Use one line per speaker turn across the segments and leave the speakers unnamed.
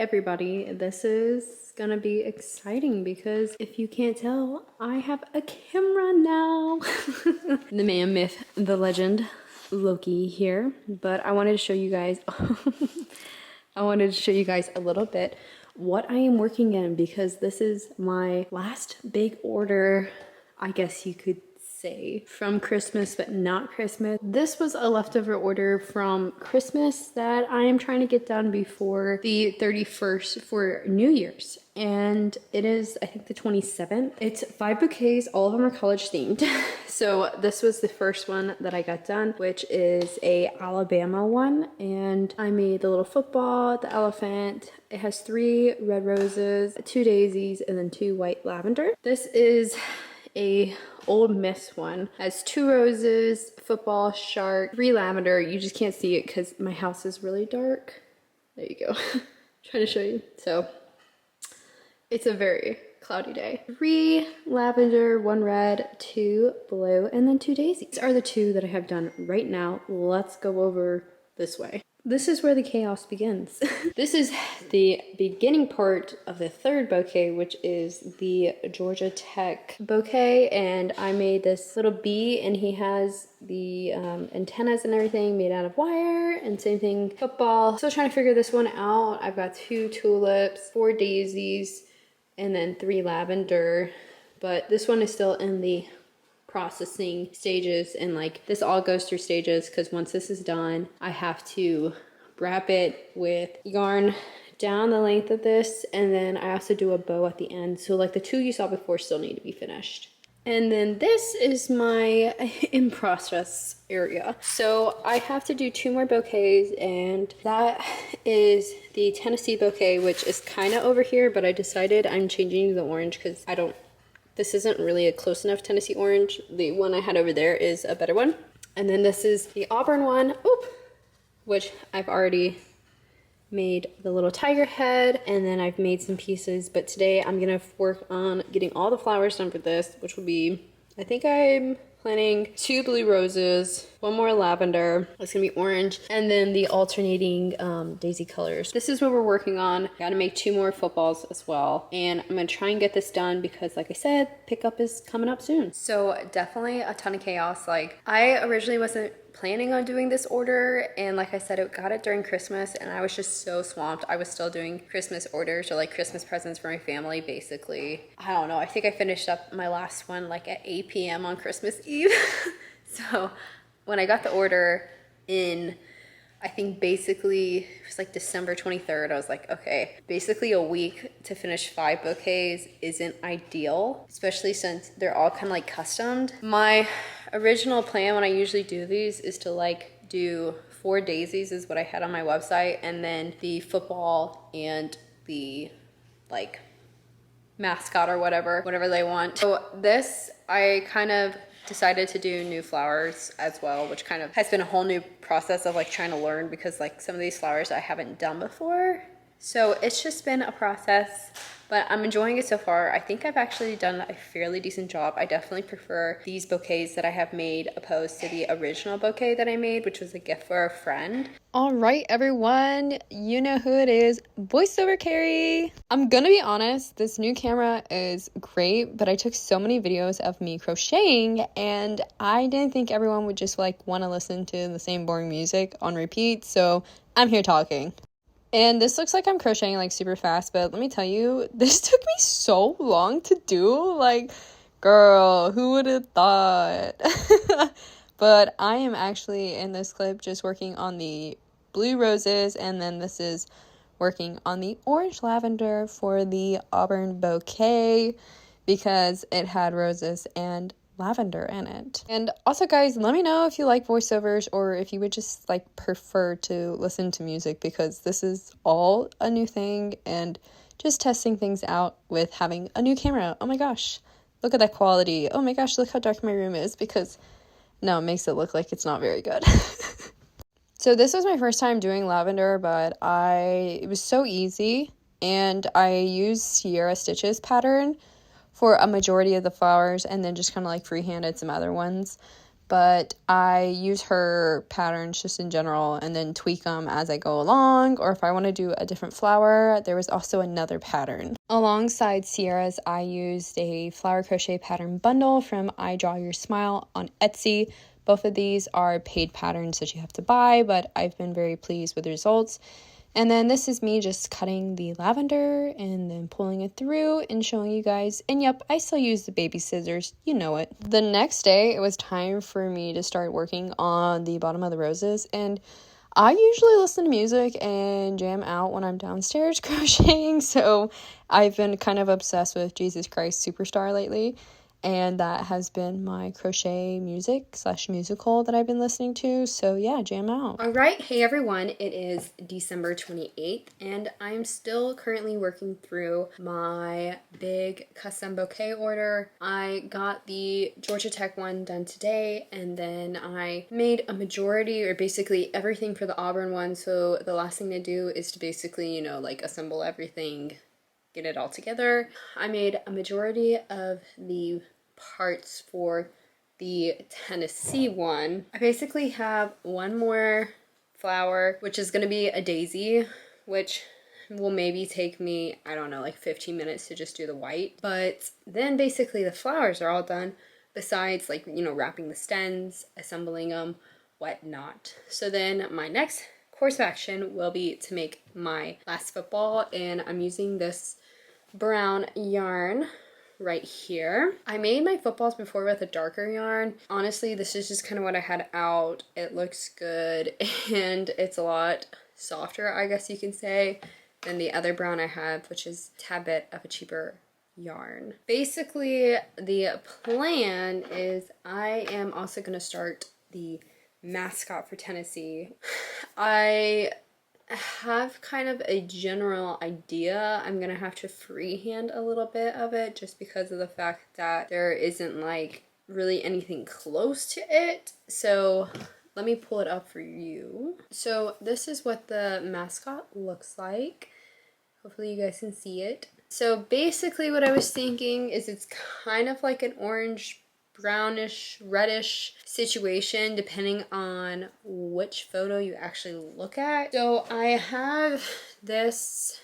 everybody, this is gonna be exciting because if you can't tell, I have a camera now. The man, myth, the legend, Loki here, but I wanted to show you guys I wanted to show you guys a little bit what I am working in because this is my last big order, I guess you could say, from Christmas, but not Christmas. This was a leftover order from Christmas that I am trying to get done before the 31st for New Year's. And it is, I think, the 27th. It's 5 bouquets, all of them are college themed. So this was the first one that I got done, which is a Alabama one. And I made the little football, the elephant. It has 3 red roses, 2 daisies, and then 2 white lavender. This is a Old Miss one. Has 2 roses, football, shark, 3 lavender. You just can't see it because my house is really dark. There you go. Trying to show you. So it's a very cloudy day. 3 lavender, 1 red, 2 blue, and then 2 daisies. These are the 2 that I have done right now. Let's go over this way. This is where the chaos begins. This is the beginning part of the 3rd bouquet, which is the Georgia Tech bouquet. And I made this little bee and he has the antennas and everything made out of wire, and same thing, football. Still trying to figure this one out. I've got 2 tulips, 4 daisies, and then 3 lavender. But this one is still in the processing stages, and like this all goes through stages because once this is done I have to wrap it with yarn down the length of this, and then I also do a bow at the end. So like the 2 you saw before still need to be finished. And then this is my in process area. So I have to do 2 more bouquets, and that is the Tennessee bouquet, which is kind of over here, but I decided I'm changing the orange because this isn't really a close enough Tennessee orange. The one I had over there is a better one. And then this is the Auburn one, which I've already made the little tiger head, and then I've made some pieces. But today I'm gonna work on getting all the flowers done for this, which will be, I think I'm planning 2 blue roses, 1 more lavender, it's gonna be orange, and then the alternating daisy colors. This is what we're working on. Gotta make 2 more footballs as well. And I'm gonna try and get this done because like I said, pickup is coming up soon. So definitely a ton of chaos. Like I originally wasn't planning on doing this order, and like I said, it got it during Christmas and I was just so swamped. I was still doing Christmas orders or like Christmas presents for my family basically. I don't know, I think I finished up my last one like at 8 p.m. on Christmas Eve. So when I got the order in, I think basically it was like December 23rd, I was like, okay, basically a week to finish 5 bouquets isn't ideal, especially since they're all kind of like customed. My original plan when I usually do these is to like do 4 daisies is what I had on my website, and then the football and the like mascot or whatever they want. So this, I kind of decided to do new flowers as well, which kind of has been a whole new process of like trying to learn because like some of these flowers I haven't done before. So it's just been a process, but I'm enjoying it so far. I think I've actually done a fairly decent job. I definitely prefer these bouquets that I have made opposed to the original bouquet that I made, which was a gift for a friend. All right, everyone, you know who it is, voiceover Carri. I'm gonna be honest, this new camera is great, but I took so many videos of me crocheting and I didn't think everyone would just like want to listen to the same boring music on repeat, so I'm here talking. And this looks like I'm crocheting like super fast, but let me tell you, this took me so long to do. Like, girl, who would have thought? But I am actually in this clip just working on the blue roses, and then this is working on the orange lavender for the Auburn bouquet because it had roses and lavender in it. And also, guys, let me know if you like voiceovers or if you would just like prefer to listen to music, because this is all a new thing and just testing things out with having a new camera. Oh my gosh, look at that quality. Oh my gosh, look how dark my room is, because no, it makes it look like it's not very good. So this was my first time doing lavender, but it was so easy, and I used Sierra Stitches pattern for a majority of the flowers and then just kind of like freehanded some other ones.
but I use her patterns just in general and then tweak them as I go along, or if I want to do a different flower, there was also another pattern. Alongside Sierra's, I used a flower crochet pattern bundle from I Draw Your Smile on Etsy. Both of these are paid patterns that you have to buy, but I've been very pleased with the results. And then this is me just cutting the lavender and then pulling it through and showing you guys. And yep, I still use the baby scissors, you know it. The next day, it was time for me to start working on the bottom of the roses. And I usually listen to music and jam out when I'm downstairs crocheting. So I've been kind of obsessed with Jesus Christ Superstar lately. And that has been my crochet music/musical that I've been listening to. So yeah, jam out.
All right. Hey everyone. It is December 28th and I'm still currently working through my big custom bouquet order. I got the Georgia Tech one done today and then I made a majority or basically everything for the Auburn one. So the last thing to do is to basically, like assemble everything, get it all together. I made a majority of the parts for the Tennessee one. I basically have one more flower, which is going to be a daisy, which will maybe take me, I don't know, like 15 minutes to just do the white. But then basically the flowers are all done, besides like, wrapping the stems, assembling them, whatnot. So then my next course of action will be to make my last football, and I'm using this brown yarn right here. I made my footballs before with a darker yarn. Honestly, this is just kind of what I had out. It looks good and it's a lot softer, I guess you can say, than the other brown I have, which is a tad bit of a cheaper yarn. Basically, the plan is I am also going to start the mascot for Tennessee. I have kind of a general idea. I'm gonna have to freehand a little bit of it just because of the fact that there isn't like really anything close to it. So let me pull it up for you. So this is what the mascot looks like. Hopefully you guys can see it. So basically what I was thinking is it's kind of like an orange brownish reddish situation depending on which photo you actually look at. So I have this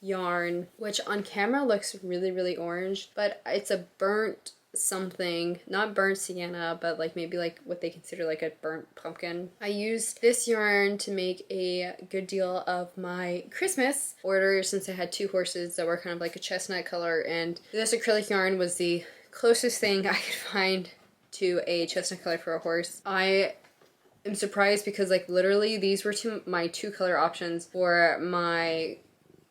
yarn which on camera looks really orange, but it's a burnt something, not burnt sienna, but like maybe like what they consider like a burnt pumpkin. I used this yarn to make a good deal of my Christmas order since I had two horses that were kind of like a chestnut color, and this acrylic yarn was the closest thing I could find to a chestnut color for a horse. I am surprised because like literally these were my two color options for my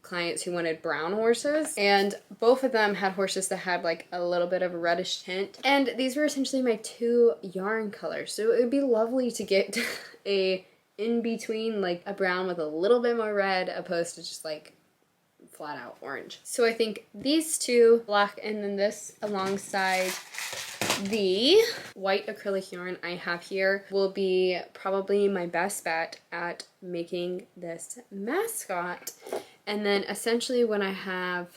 clients who wanted brown horses, and both of them had horses that had like a little bit of a reddish tint, and these were essentially my two yarn colors. So it would be lovely to get a in between, like a brown with a little bit more red opposed to just like flat out orange. So I think these two, black and then this alongside the white acrylic yarn I have here, will be probably my best bet at making this mascot. And then essentially when I have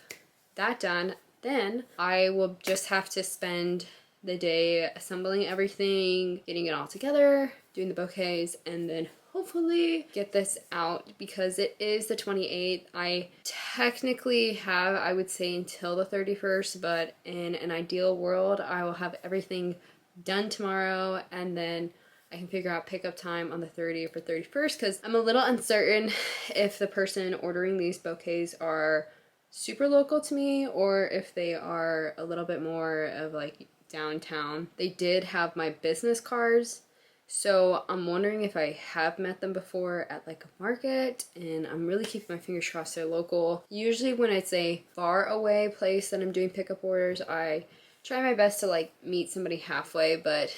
that done, then I will just have to spend the day assembling everything, getting it all together, doing the bouquets, and then hopefully get this out because it is the 28th. I technically have, I would say, until the 31st, but in an ideal world, I will have everything done tomorrow and then I can figure out pickup time on the 30th or 31st because I'm a little uncertain if the person ordering these bouquets are super local to me or if they are a little bit more of like downtown. They did have my business cards, so I'm wondering if I have met them before at like a market, and I'm really keeping my fingers crossed they're local. Usually when it's a far away place that I'm doing pickup orders, I try my best to like meet somebody halfway, but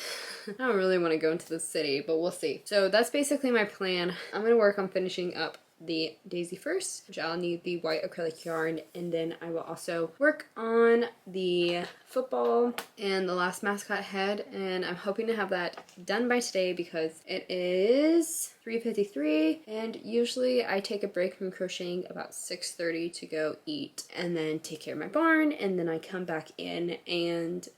I don't really want to go into the city, but we'll see. So that's basically my plan. I'm going to work on finishing up the daisy first, which I'll need the white acrylic yarn, and then I will also work on the football and the last mascot head, and I'm hoping to have that done by today because it is 3:53 and usually I take a break from crocheting about 6:30 to go eat and then take care of my barn, and then I come back in and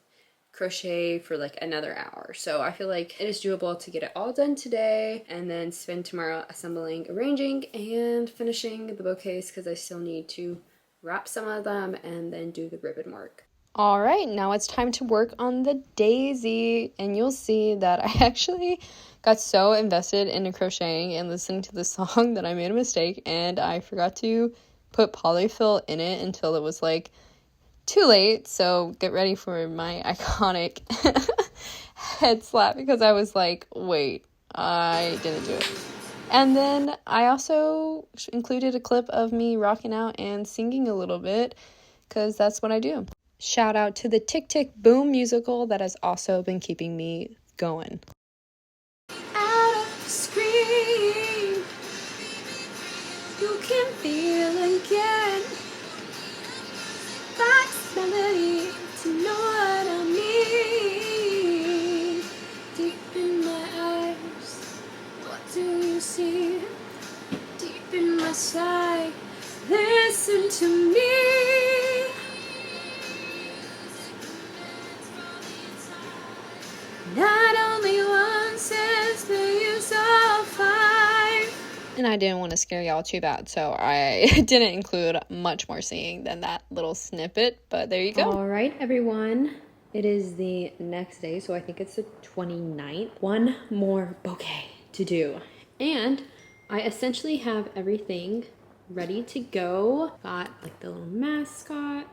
crochet for like another hour. So I feel like it is doable to get it all done today and then spend tomorrow assembling, arranging, and finishing the bouquets because I still need to wrap some of them and then do the ribbon work. All right, now it's time to work on the daisy, and you'll see that I actually got so invested into crocheting and listening to the song that I made a mistake, and I forgot to put polyfill in it until it was like too late. So get ready for my iconic head slap because I was like, wait, I didn't do it. And then I also included a clip of me rocking out and singing a little bit because that's what I do. Shout out to the Tick Tick Boom musical that has also been keeping me going. Out of the screen, you can feel again. Fox melody to know what I mean. Deep in my eyes, what do you see? Deep in my sight, listen to me. Not only one says the use of five. And I didn't want to scare y'all too bad, so I didn't include much more singing than that little snippet, but there you go.
All right, everyone. It is the next day, so I think it's the 29th. One more bouquet to do. And I essentially have everything ready to go. Got like the little mascot,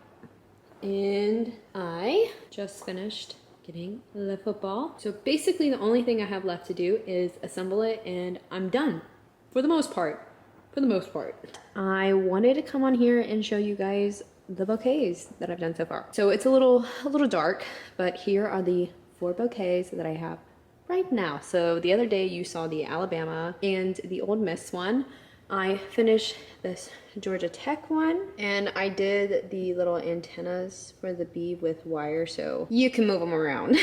and I just finished getting the football. So basically the only thing I have left to do is assemble it and I'm done for the most part. I wanted to come on here and show you guys the bouquets that I've done so far. So it's a little dark, but here are the 4 bouquets that I have right now. So the other day you saw the Alabama and the Ole Miss one. I finished this Georgia Tech one, and I did the little antennas for the bee with wire so you can move them around.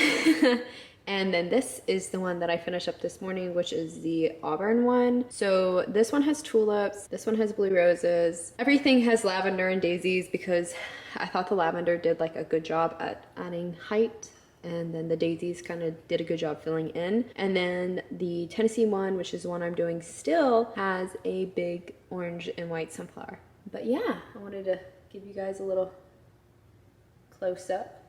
And then this is the one that I finished up this morning, which is the Auburn one. So this one has tulips, this one has blue roses. Everything has lavender and daisies because I thought the lavender did like a good job at adding height, and then the daisies kind of did a good job filling in. And then the Tennessee one, which is the one I'm doing still, has a big orange and white sunflower. But yeah, I wanted to give you guys a little close up.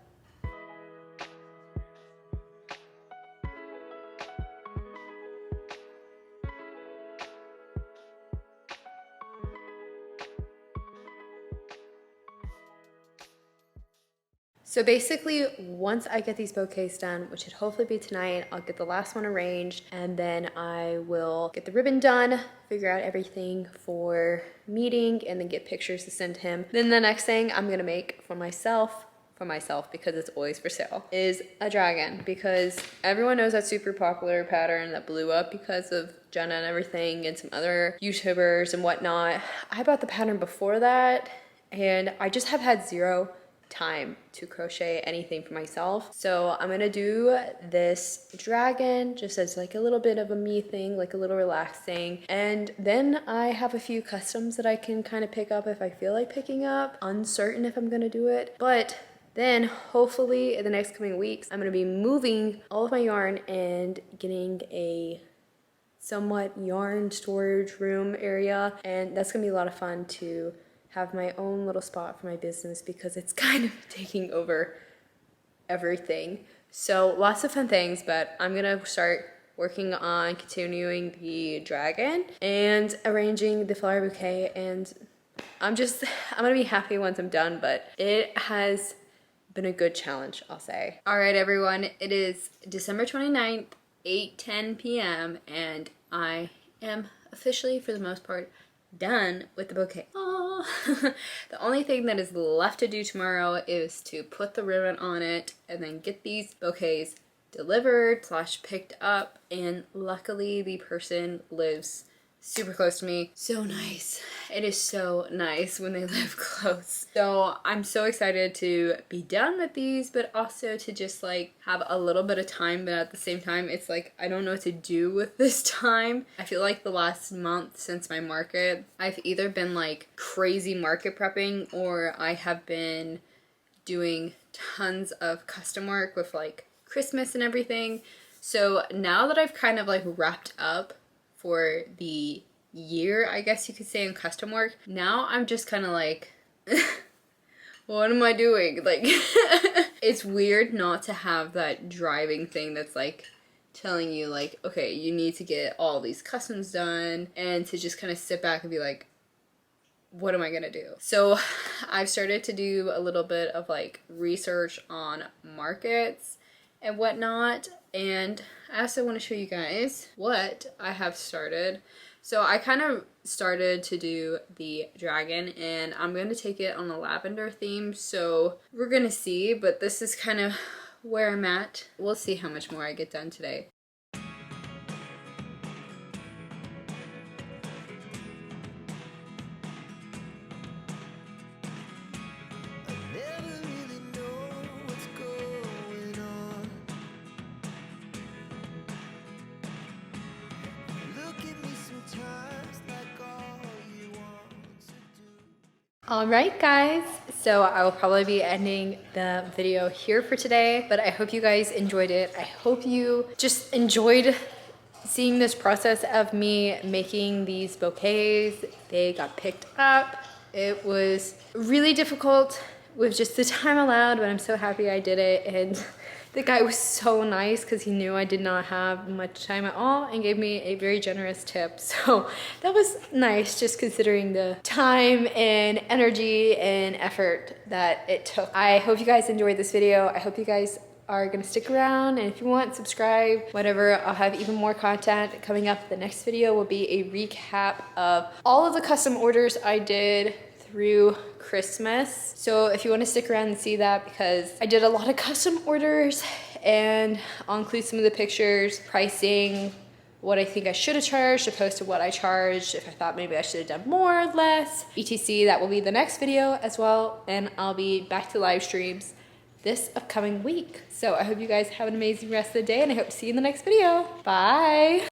So basically, once I get these bouquets done, which should hopefully be tonight, I'll get the last one arranged, and then I will get the ribbon done, figure out everything for meeting, and then get pictures to send him. Then the next thing I'm gonna make for myself, because it's always for sale, is a dragon, because everyone knows that super popular pattern that blew up because of Jenna and everything and some other YouTubers and whatnot. I bought the pattern before that, and I just have had zero time to crochet anything for myself. So I'm gonna do this dragon just as like a little bit of a me thing, like a little relaxing. And then I have a few customs that I can kind of pick up if I feel like picking up. Uncertain if I'm gonna do it, but then hopefully in the next coming weeks, I'm gonna be moving all of my yarn and getting a somewhat yarn storage room area. And that's gonna be a lot of fun to have my own little spot for my business because it's kind of taking over everything. So lots of fun things, but I'm gonna start working on continuing the dragon and arranging the flower bouquet, and I'm gonna be happy once I'm done, but it has been a good challenge, I'll say. All right, everyone, it is December 29th, 8:10 p.m., and I am officially, for the most part, done with the bouquet. The only thing that is left to do tomorrow is to put the ribbon on it and then get these bouquets delivered / picked up, and luckily the person lives super close to me. So nice. It is so nice when they live close. So I'm so excited to be done with these, but also to just like have a little bit of time, but at the same time it's like I don't know what to do with this time. I feel like the last month since my market, I've either been like crazy market prepping or I have been doing tons of custom work with like Christmas and everything. So now that I've kind of like wrapped up for the year, I guess you could say, in custom work, now I'm just kind of like, what am I doing? Like, it's weird not to have that driving thing that's like telling you like, okay, you need to get all these customs done, and to just kind of sit back and be like, what am I gonna do? So I've started to do a little bit of like research on markets and whatnot, and I also want to show you guys what I have started. So I kind of started to do the dragon, and I'm going to take it on a lavender theme, so we're gonna see, but this is kind of where I'm at. We'll see how much more I get done today. Alright guys, so I will probably be ending the video here for today, but I hope you guys enjoyed it. I hope you just enjoyed seeing this process of me making these bouquets. They got picked up. It was really difficult with just the time allowed, but I'm so happy I did it. And the guy was so nice because he knew I did not have much time at all and gave me a very generous tip. So that was nice, just considering the time and energy and effort that it took. I hope you guys enjoyed this video. I hope you guys are gonna stick around, and if you want, subscribe, whatever. I'll have even more content coming up. The next video will be a recap of all of the custom orders I did through Christmas. So if you want to stick around and see that, because I did a lot of custom orders, and I'll include some of the pictures, pricing, what I think I should have charged opposed to what I charged, if I thought maybe I should have done more or less, etc. That will be the next video as well, and I'll be back to live streams this upcoming week. So I hope you guys have an amazing rest of the day, and I hope to see you in the next video. Bye!